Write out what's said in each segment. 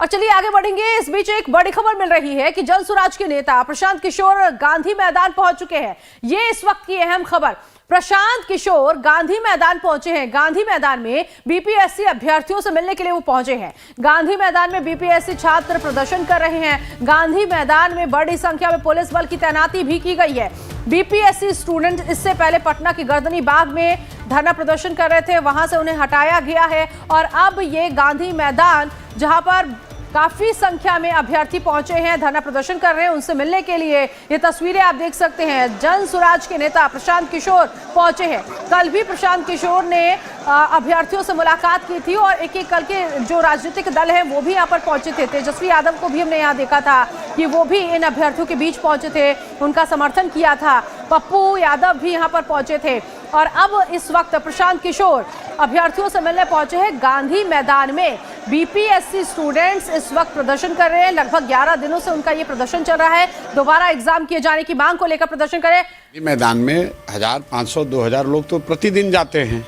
और चलिए आगे बढ़ेंगे। इस बीच एक बड़ी खबर मिल रही है कि जन स्वराज के नेता प्रशांत किशोर गांधी मैदान पहुंच चुके हैं। ये इस वक्त की अहम खबर। प्रशांत किशोर गांधी मैदान पहुंचे हैं। गांधी मैदान में बीपीएससी अभ्यर्थियों से मिलने के लिए वो पहुंचे हैं। गांधी मैदान में बीपीएससी छात्र प्रदर्शन कर रहे हैं। गांधी मैदान में बड़ी संख्या में पुलिस बल की तैनाती भी की गई है। बीपीएससी स्टूडेंट इससे पहले पटना की गर्दनी बाग में धरना प्रदर्शन कर रहे थे, वहां से उन्हें हटाया गया है और अब ये गांधी मैदान जहां पर काफी संख्या में अभ्यर्थी पहुंचे हैं, धरना प्रदर्शन कर रहे हैं, उनसे मिलने के लिए ये तस्वीरें आप देख सकते हैं। जन स्वराज के नेता प्रशांत किशोर पहुंचे हैं। कल भी प्रशांत किशोर ने अभ्यर्थियों से मुलाकात की थी और एक एक करके जो राजनीतिक दल है वो भी यहाँ पर पहुंचे थे। तेजस्वी यादव को भी हमने यहाँ देखा था कि वो भी इन अभ्यर्थियों के बीच पहुंचे थे, उनका समर्थन किया था। पप्पू यादव भी यहाँ पर पहुंचे थे और अब इस वक्त प्रशांत किशोर अभ्यर्थियों से मिलने पहुंचे हैं गांधी मैदान में। बीपीएससी स्टूडेंट्स इस वक्त प्रदर्शन कर रहे हैं। लगभग 11 दिनों से उनका ये प्रदर्शन चल रहा है। दोबारा एग्जाम किए जाने की मांग को लेकर प्रदर्शन करें। मैदान में 1500-2000 लोग तो प्रतिदिन जाते हैं।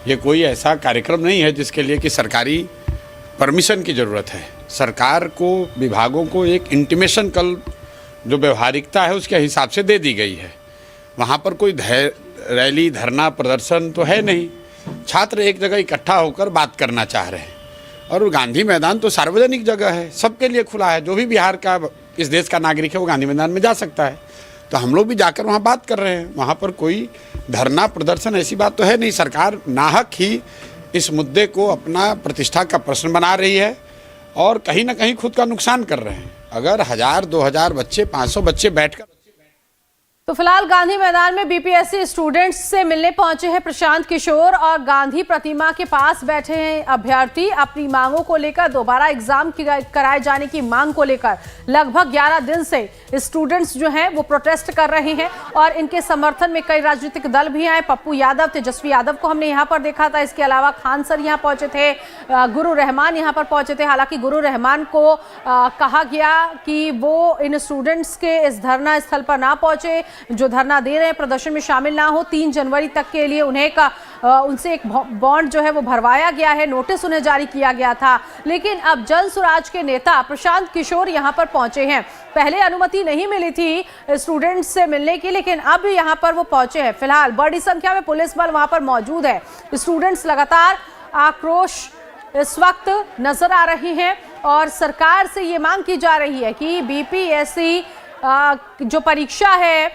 ये कोई ऐसा कार्यक्रम नहीं है जिसके लिए कि सरकारी परमिशन की ज़रूरत है। सरकार को, विभागों को एक इंटीमेशन कल जो व्यवहारिकता है उसके हिसाब से दे दी गई है। वहाँ पर कोई रैली, धरना, प्रदर्शन तो है नहीं। छात्र एक जगह इकट्ठा होकर बात करना चाह रहे हैं और गांधी मैदान तो सार्वजनिक जगह है, सबके लिए खुला है। जो भी बिहार का, इस देश का नागरिक है वो गांधी मैदान में जा सकता है। तो हम लोग भी जाकर वहाँ बात कर रहे हैं। वहाँ पर कोई धरना, प्रदर्शन ऐसी बात तो है नहीं। सरकार नाहक ही इस मुद्दे को अपना प्रतिष्ठा का प्रश्न बना रही है और कहीं ना कहीं खुद का नुकसान कर रहे हैं। अगर 1000-2000 बच्चे, 500 बच्चे बैठकर तो फिलहाल गांधी मैदान में बीपीएससी स्टूडेंट्स से मिलने पहुंचे हैं प्रशांत किशोर और गांधी प्रतिमा के पास बैठे हैं अभ्यर्थी। अपनी मांगों को लेकर, दोबारा एग्जाम कराए जाने की मांग को लेकर लगभग 11 दिन से स्टूडेंट्स जो हैं वो प्रोटेस्ट कर रहे हैं और इनके समर्थन में कई राजनीतिक दल भी आए। पप्पू यादव, तेजस्वी यादव को हमने यहाँ पर देखा था। इसके अलावा खान सर यहाँ पहुंचे थे, गुरु रहमान यहाँ पर पहुंचे थे। हालांकि गुरु रहमान को कहा गया कि वो इन स्टूडेंट्स के इस धरना स्थल पर ना पहुंचे, जो धरना दे रहे हैं प्रदर्शन में शामिल ना हो। 3 जनवरी तक के लिए उनसे एक बॉन्ड जो है वो भरवाया गया है, नोटिस उन्हें जारी किया गया था। लेकिन अब जन स्वराज के नेता प्रशांत किशोर यहां पर पहुंचे हैं। पहले अनुमति नहीं मिली थी स्टूडेंट्स से मिलने की, लेकिन अब यहां पर वो पहुंचे हैं। फिलहाल बड़ी संख्या में पुलिस बल वहां पर मौजूद है। स्टूडेंट्स लगातार आक्रोश इस वक्त नजर आ रही हैं और सरकार से ये मांग की जा रही है कि बीपीएससी जो परीक्षा है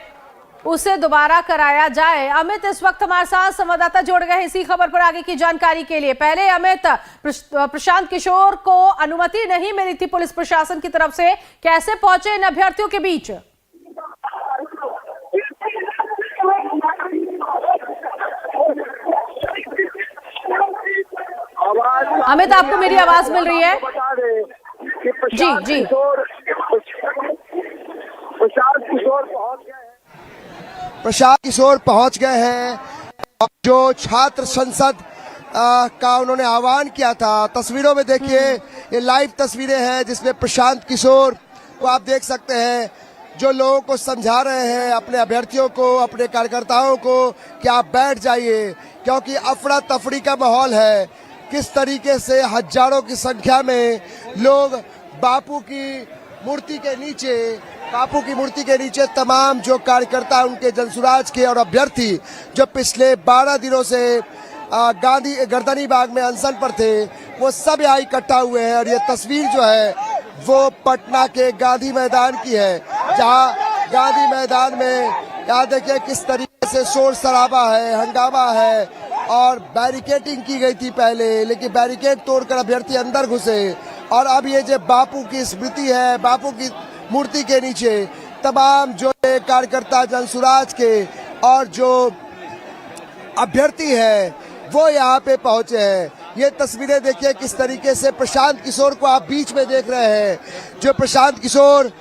उसे दोबारा कराया जाए। अमित इस वक्त हमारे साथ संवाददाता जोड़ गए हैं इसी खबर पर आगे की जानकारी के लिए। पहले अमित, प्रशांत किशोर को अनुमति नहीं मिली थी पुलिस प्रशासन की तरफ से, कैसे पहुंचे इन अभ्यर्थियों के बीच? अमित, आपको मेरी आवाज मिल रही है? जी जी। प्रशांत किशोर पहुंच गए हैं और जो छात्र संसद का उन्होंने आह्वान किया था, तस्वीरों में देखिए, ये लाइव तस्वीरें हैं जिसमें प्रशांत किशोर को आप देख सकते हैं, जो लोगों को समझा रहे हैं, अपने अभ्यर्थियों को, अपने कार्यकर्ताओं को कि आप बैठ जाइए, क्योंकि अफरा तफरी का माहौल है। किस तरीके से हजारों की संख्या में लोग बापू की मूर्ति के नीचे तमाम जो कार्यकर्ता, उनके जनसुराज के और अभ्यर्थी जो पिछले 12 दिनों से गांधी गर्दनी बाग में अनशन पर थे, वो सब यहाँ इकट्ठा हुए हैं। और ये तस्वीर जो है वो पटना के गांधी मैदान की है, जहाँ गांधी मैदान में यहाँ देखिए किस तरीके से शोर शराबा है, हंगामा है और बैरिकेडिंग की गई थी पहले, लेकिन बैरिकेड तोड़कर अभ्यर्थी अंदर घुसे। और अब ये जो बापू की स्मृति है, बापू की मूर्ति के नीचे तमाम जो कार्यकर्ता जनसुराज के और जो अभ्यर्थी है वो यहाँ पे पहुंचे हैं। ये तस्वीरें देखिए किस तरीके से प्रशांत किशोर को आप बीच में देख रहे हैं, जो प्रशांत किशोर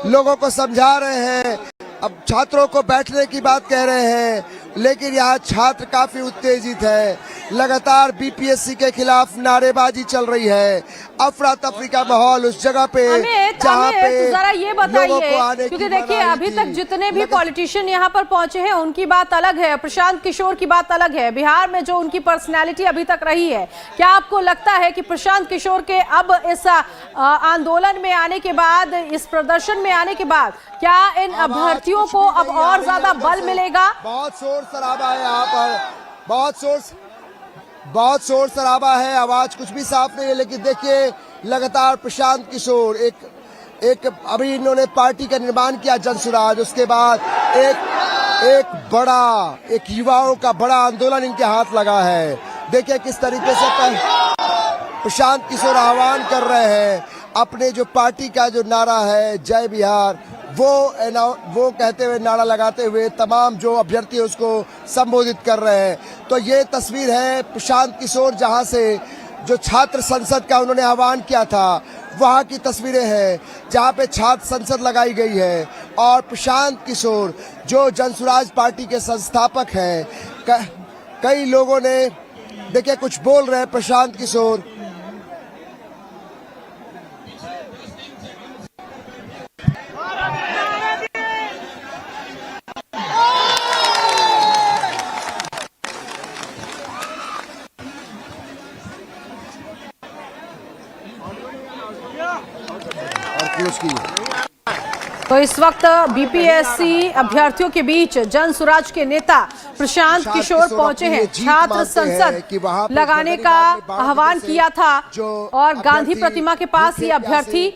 लोगों को समझा रहे हैं, अब छात्रों को बैठने की बात कह रहे हैं, लेकिन यहाँ छात्र काफी उत्तेजित है। लगातार बीपीएससी के खिलाफ नारेबाजी चल रही है। अफरा तफरी का माहौल उस जगह पे जहाँ पे जरा ये बताइए, क्योंकि देखिए अभी तक जितने भी पॉलिटिशियन यहाँ पर पहुंचे हैं उनकी बात अलग है, प्रशांत किशोर की बात अलग है। बिहार में जो उनकी पर्सनैलिटी अभी तक रही है, क्या आपको लगता है कि प्रशांत किशोर के अब इस आंदोलन में आने के बाद, इस प्रदर्शन में आने के बाद, क्या इन अभ्यर्थियों को अब और ज्यादा बल मिलेगा? बहुत शोर शराबा है यहाँ पर, बहुत शोर शराबा है, आवाज कुछ भी साफ नहीं है। लेकिन देखिए लगातार प्रशांत किशोर एक अभी इन्होंने पार्टी का निर्माण किया जनसुराज, उसके बाद एक युवाओं का बड़ा आंदोलन इनके हाथ लगा है। देखिए किस तरीके से प्रशांत किशोर आह्वान कर रहे हैं। अपने जो पार्टी का जो नारा है जय बिहार, वो कहते हुए, नारा लगाते हुए तमाम जो अभ्यर्थी उसको संबोधित कर रहे हैं। तो ये तस्वीर है प्रशांत किशोर, जहां से जो छात्र संसद का उन्होंने आह्वान किया था वहां की तस्वीरें हैं, जहां पे छात्र संसद लगाई गई है। और प्रशांत किशोर जो जनसुराज पार्टी के संस्थापक हैं, कई लोगों ने देखिए कुछ बोल रहे हैं प्रशांत किशोर। तो इस वक्त बीपीएससी अभ्यर्थियों के बीच जनसुराज के नेता प्रशांत किशोर पहुंचे हैं। छात्र संसद लगाने का आह्वान किया था और गांधी प्रतिमा के पास ये अभ्यर्थी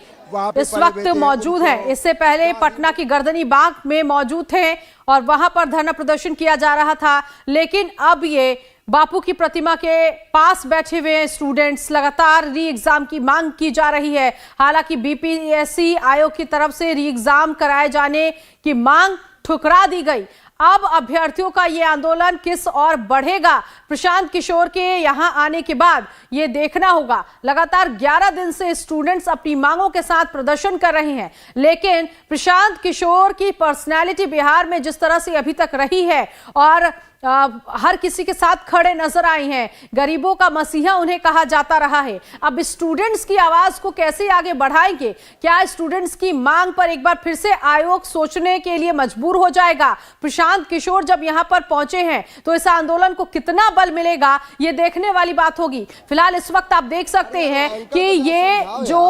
इस वक्त मौजूद हैं। इससे पहले पटना की गर्दनी बाग में मौजूद थे और वहां पर धरना प्रदर्शन किया जा रहा था। लेकिन अब ये बापू की प्रतिमा के पास बैठे हुए स्टूडेंट्स, लगातार री एग्जाम की मांग की जा रही है। हालांकि बीपीएससी आयोग की तरफ से री एग्जाम कराए जाने की मांग ठुकरा दी गई। अब अभ्यर्थियों का ये आंदोलन किस ओर बढ़ेगा, प्रशांत किशोर के यहां आने के बाद ये देखना होगा। लगातार 11 दिन से स्टूडेंट्स अपनी मांगों के साथ प्रदर्शन कर रहे हैं, लेकिन प्रशांत किशोर की पर्सनैलिटी बिहार में जिस तरह से अभी तक रही है और हर किसी के साथ खड़े नजर आए हैं, गरीबों का मसीहा उन्हें कहा जाता रहा है। अब स्टूडेंट्स की आवाज को कैसे आगे बढ़ाएंगे? क्या स्टूडेंट्स की मांग पर एक बार फिर से आयोग सोचने के लिए मजबूर हो जाएगा? प्रशांत किशोर जब यहां पर पहुंचे हैं तो इस आंदोलन को कितना बल मिलेगा, ये देखने वाली बात होगी। फिलहाल इस वक्त आप देख सकते हैं कि ये जो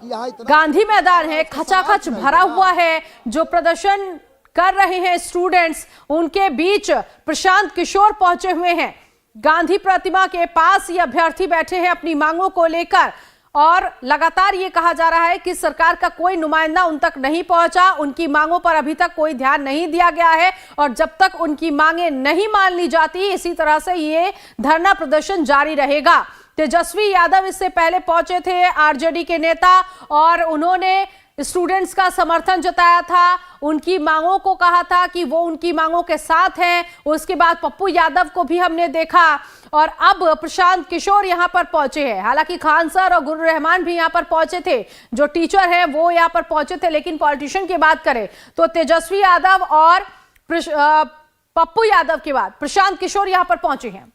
गांधी मैदान है खचाखच भरा हुआ है। जो प्रदर्शन कर रहे हैं स्टूडेंट्स, उनके बीच प्रशांत किशोर पहुंचे हुए हैं। गांधी प्रतिमा के पास ये अभ्यर्थी बैठे हैं अपनी मांगों को लेकर और लगातार ये कहा जा रहा है कि सरकार का कोई नुमाइंदा उन तक नहीं पहुंचा, उनकी मांगों पर अभी तक कोई ध्यान नहीं दिया गया है और जब तक उनकी मांगें नहीं मान ली जाती, इसी तरह से ये धरना प्रदर्शन जारी रहेगा। तेजस्वी यादव इससे पहले पहुंचे थे, आरजेडी के नेता, और उन्होंने स्टूडेंट्स का समर्थन जताया था, उनकी मांगों को कहा था कि वो उनकी मांगों के साथ हैं। उसके बाद पप्पू यादव को भी हमने देखा और अब प्रशांत किशोर यहां पर पहुंचे हैं। हालांकि खान सर और गुरु रहमान भी यहां पर पहुंचे थे, जो टीचर हैं वो यहां पर पहुंचे थे। लेकिन पॉलिटिशियन की बात करें तो तेजस्वी यादव और पप्पू यादव के बाद प्रशांत किशोर यहां पर पहुंचे हैं।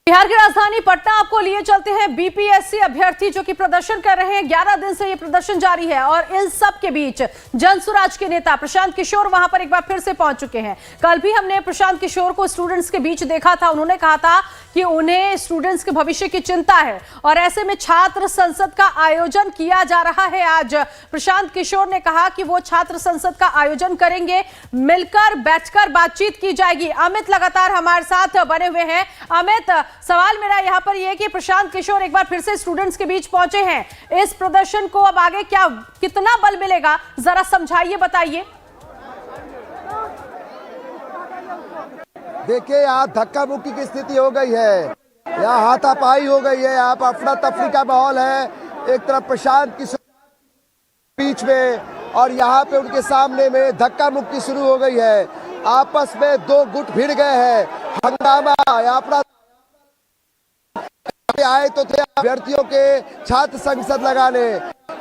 बिहार की राजधानी पटना आपको लिए चलते हैं। बीपीएससी अभ्यर्थी जो कि प्रदर्शन कर रहे हैं, 11 दिन से ये प्रदर्शन जारी है और इन सब के बीच जनसुराज के नेता प्रशांत किशोर वहां पर एक बार फिर से पहुंच चुके हैं। कल भी हमने प्रशांत किशोर को स्टूडेंट्स के बीच देखा था। उन्होंने कहा था कि उन्हें स्टूडेंट्स के भविष्य की चिंता है और ऐसे में छात्र संसद का आयोजन किया जा रहा है। आज प्रशांत किशोर ने कहा कि वो छात्र संसद का आयोजन करेंगे, मिलकर बैठकर बातचीत की जाएगी। अमित लगातार हमारे साथ बने हुए हैं। अमित, सवाल मेरा यहां पर यह कि प्रशांत किशोर एक बार फिर से स्टूडेंट्स के बीच पहुंचे हैं। इस प्रदर्शन को अब आगे कितना बल मिलेगा, जरा समझाइए, बताइए। देखिए यहाँ धक्का मुक्की की स्थिति हो गई है, यहाँ हाथापाई हो गई है, यहाँ पर अफरा तफरी का माहौल है। एक तरफ प्रशांत किशोर बीच में और यहाँ पे उनके सामने में धक्का मुक्की शुरू हो गई है। आपस में दो गुट भिड़ गए हैं, हंगामा। यहाँ आए तो थे अभ्यर्थियों के छात्र संसद लगाने,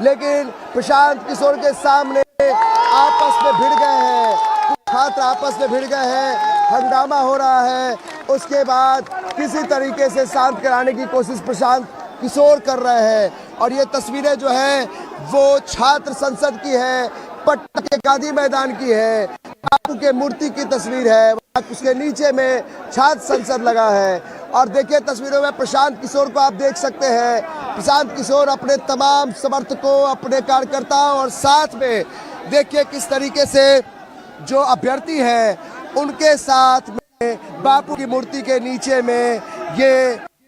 लेकिन प्रशांत किशोर के सामने आपस में भिड़ गए हैं। छात्र आपस में भिड़ गए हैं, हंगामा हो रहा है। उसके बाद किसी तरीके से शांत कराने की कोशिश प्रशांत किशोर कर रहे हैं। और ये तस्वीरें जो है वो छात्र संसद की है, पटना के गांधी मैदान की है। बापू के मूर्ति की तस्वीर है, उसके नीचे में छात्र संसद लगा है। और देखिए तस्वीरों में प्रशांत किशोर को आप देख सकते हैं। प्रशांत किशोर अपने तमाम समर्थकों, अपने कार्यकर्ताओं और साथ में देखिए किस तरीके से जो अभ्यर्थी हैं उनके साथ में बापू की मूर्ति के नीचे में ये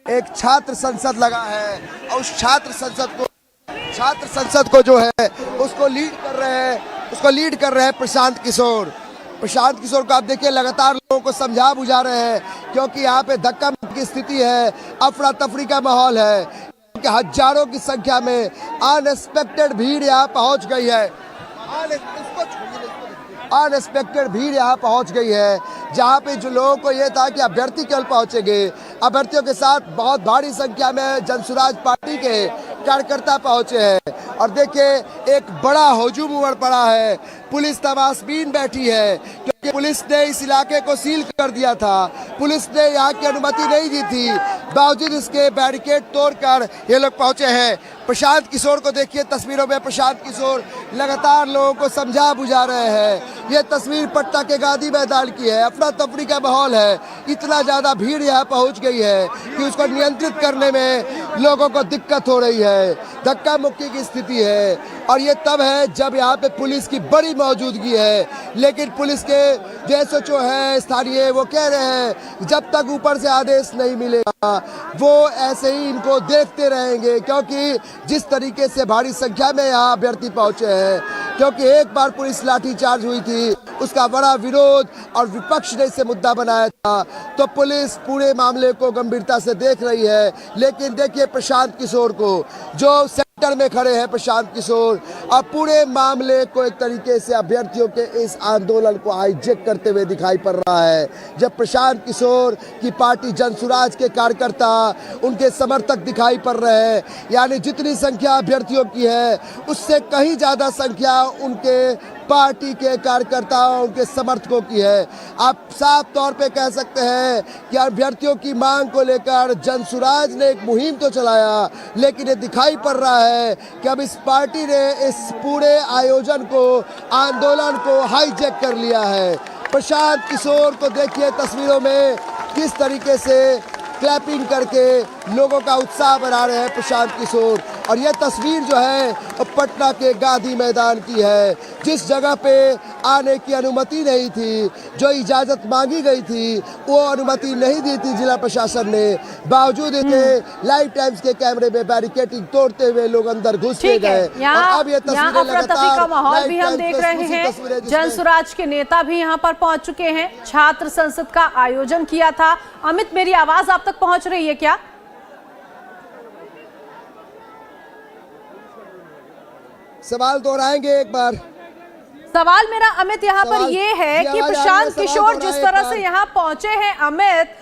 एक छात्र संसद लगा है। और उस छात्र संसद को जो है उसको लीड कर रहे हैं प्रशांत किशोर। प्रशांत किशोर को आप देखिए लगातार लोगों को समझा बुझा रहे हैं, क्योंकि यहाँ पे धक्का मुक्की की स्थिति है, अफरा तफरी का माहौल है, क्योंकि हजारों की संख्या में अनएक्सपेक्टेड भीड़ यहाँ पहुँच गई है। अनएक्सपेक्टेड भीड़ यहाँ पहुँच गई है, जहाँ पे जो लोगों को ये था कि अभ्यर्थी केवल पहुँचेंगे। अभ्यर्थियों के साथ बहुत भारी संख्या में जनसुराज पार्टी के कार्यकर्ता पहुँचे हैं। और देखिए एक बड़ा हुजूम उमड़ पड़ा है, पुलिस तमाशबीन बैठी है, क्योंकि पुलिस ने इस इलाके को सील कर दिया था। पुलिस ने यहाँ की अनुमति नहीं दी थी, बावजूद इसके बैरिकेड तोड़कर ये लोग पहुँचे हैं। प्रशांत किशोर को देखिए तस्वीरों में, प्रशांत किशोर लगातार लोगों को समझा बुझा रहे हैं। ये तस्वीर पटना के गांधी मैदान की है, अफरा तफरी का माहौल है। इतना ज़्यादा भीड़ यहाँ पहुँच गई है कि उसको नियंत्रित करने में लोगों को दिक्कत हो रही है, धक्का मुक्की की स्थिति है। और ये तब है जब यहाँ पे पुलिस की बड़ी मौजूदगी है, लेकिन पुलिस के जो एसएचओ है स्थानीय, वो कह रहे हैं जब तक ऊपर से आदेश नहीं मिलेगा वो ऐसे ही इनको देखते रहेंगे, क्योंकि जिस तरीके से भारी संख्या में यहाँ अभ्यर्थी पहुँचे हैं, क्योंकि एक बार पुलिस लाठीचार्ज हुई थी, उसका बड़ा विरोध और विपक्ष ने इसे मुद्दा बनाया था, तो पुलिस पूरे मामले को गंभीरता से देख रही है। लेकिन देखिए प्रशांत किशोर को, जो सेंटर में खड़े हैं प्रशांत किशोर, और पूरे मामले को एक तरीके से अभ्यर्थियों के इस आंदोलन को हाईजैक करते हुए दिखाई पड़ रहा है। जब प्रशांत किशोर की पार्टी जनसुराज के कार्यकर्ता, उनके समर्थक दिखाई पड़ रहे हैं, यानी जितनी संख्या अभ्यर्थियों की है उससे कहीं ज़्यादा संख्या उनके पार्टी के कार्यकर्ताओं, उनके समर्थकों की है। आप साफ तौर पे कह सकते हैं कि अभ्यर्थियों की मांग को लेकर जनसुराज ने एक मुहिम तो चलाया, लेकिन ये दिखाई पड़ रहा है कि अब इस पार्टी ने इस पूरे आयोजन को, आंदोलन को हाईजैक कर लिया है। प्रशांत किशोर को देखिए तस्वीरों में किस तरीके से क्लैपिंग करके लोगों का उत्साह बढ़ा रहे हैं प्रशांत किशोर। और यह तस्वीर जो है पटना के गांधी मैदान की है, जिस जगह पे आने की अनुमति नहीं थी, जो इजाज़त मांगी गई थी वो अनुमति नहीं दी थी जिला प्रशासन ने। बावजूद इसे लाइव टाइम्स के कैमरे में बैरिकेडिंग तोड़ते हुए लोग अंदर घुसते गए। और अब ये तस्वीरें लगातार का माहौल भी हम देख रहे हैं। जनसुराज के नेता भी यहाँ पर पहुंच चुके हैं। छात्र संसद का आयोजन किया था। अमित, मेरी आवाज आप तक पहुंच रही है क्या? सवाल दोहराएंगे एक बार। सवाल मेरा अमित यहाँ पर ये है कि प्रशांत किशोर जिस तरह से यहाँ पहुंचे हैं अमित,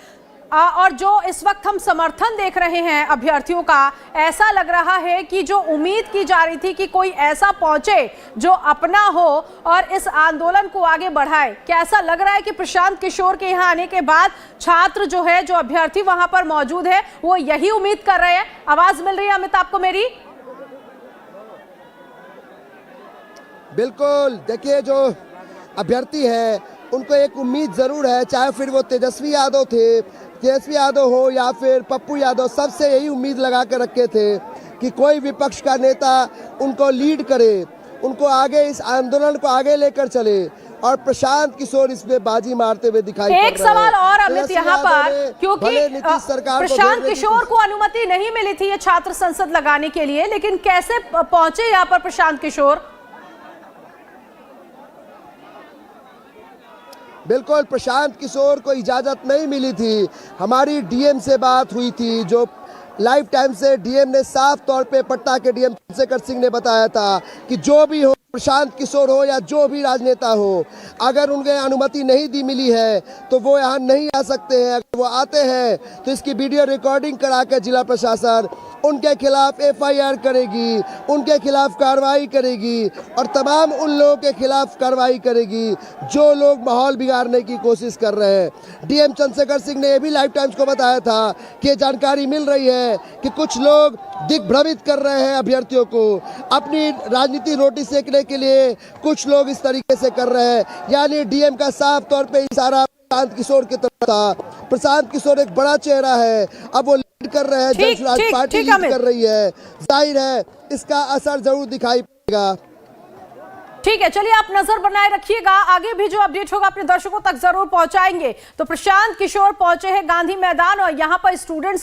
और जो इस वक्त हम समर्थन देख रहे हैं अभ्यर्थियों का, ऐसा लग रहा है कि जो उम्मीद की जा रही थी कि कोई ऐसा पहुंचे जो अपना हो और इस आंदोलन को आगे बढ़ाए, क्या ऐसा लग रहा है कि प्रशांत किशोर के यहाँ आने के बाद छात्र जो है, जो अभ्यर्थी वहां पर मौजूद है, वो यही उम्मीद कर रहे हैं? आवाज मिल रही है अमित आपको मेरी? बिल्कुल, देखिए जो अभ्यर्थी है उनको एक उम्मीद जरूर है, चाहे फिर वो तेजस्वी यादव हो या फिर पप्पू यादव, सबसे यही उम्मीद लगा कर रखे थे कि कोई विपक्ष का नेता उनको लीड करे, उनको आगे इस आंदोलन को आगे लेकर चले। और प्रशांत किशोर इसमें बाजी मारते हुए दिखाई पड़ रहे हैं। एक सवाल और अमित यहाँ पर, क्योंकि प्रशांत किशोर को अनुमति नहीं मिली थी ये छात्र संसद लगाने के लिए, लेकिन कैसे पहुंचे यहाँ पर प्रशांत किशोर? बिल्कुल, प्रशांत किशोर को इजाज़त नहीं मिली थी। हमारी डीएम से बात हुई थी, जो लाइव टाइम से डीएम ने साफ तौर पे, पटना के डीएम चंद्रशेखर सिंह ने बताया था कि जो भी हो प्रशांत किशोर हो या जो भी राजनेता हो, अगर उनके अनुमति नहीं दी मिली है तो वो यहाँ नहीं आ सकते हैं। अगर वो आते हैं तो इसकी वीडियो रिकॉर्डिंग करा कर जिला प्रशासन उनके खिलाफ FIR करेगी, उनके खिलाफ कार्रवाई करेगी और तमाम उन लोगों के खिलाफ कार्रवाई करेगी जो लोग माहौल बिगाड़ने की कोशिश कर रहे हैं। DM चंद्रशेखर सिंह ने यह भी लाइव टाइम्स को बताया था कि ये जानकारी मिल रही है कि कुछ लोग दिग्भ्रमित कर रहे हैं अभ्यर्थियों को, अपनी राजनीति रोटी सेकने के लिए कुछ लोग इस तरीके से कर रहे हैं। यानी DM का साफ तौर पे इशारा प्रशांत किशोर की तरफ था। प्रशांत किशोर एक बड़ा चेहरा है, अब वो लीड कर रहे हैं, जनसुराज पार्टी लीड कर रही है, जाहिर है इसका असर जरूर दिखाई पड़ेगा। ठीक है, चलिए आप नजर बनाए रखिएगा, आगे भी जो अपडेट होगा अपने दर्शकों तक जरूर पहुंचाएंगे। तो प्रशांत किशोर पहुंचे हैं गांधी मैदान और यहां पर स्टूडेंट्स के